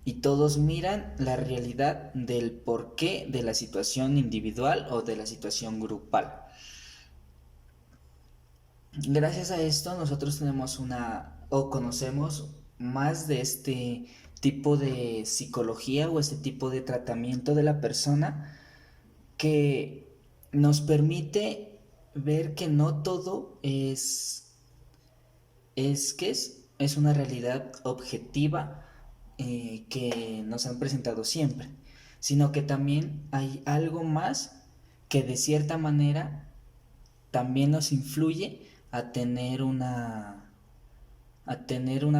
S1: y todos miran la realidad del porqué de la situación individual o de la situación grupal. Gracias a esto nosotros tenemos o conocemos más de este tipo de psicología o este tipo de tratamiento de la persona que nos permite ver que no todo es una realidad objetiva que nos han presentado siempre, sino que también hay algo más que de cierta manera también nos influye a tener una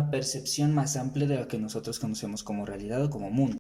S1: percepción más amplia de lo que nosotros conocemos como realidad o como mundo.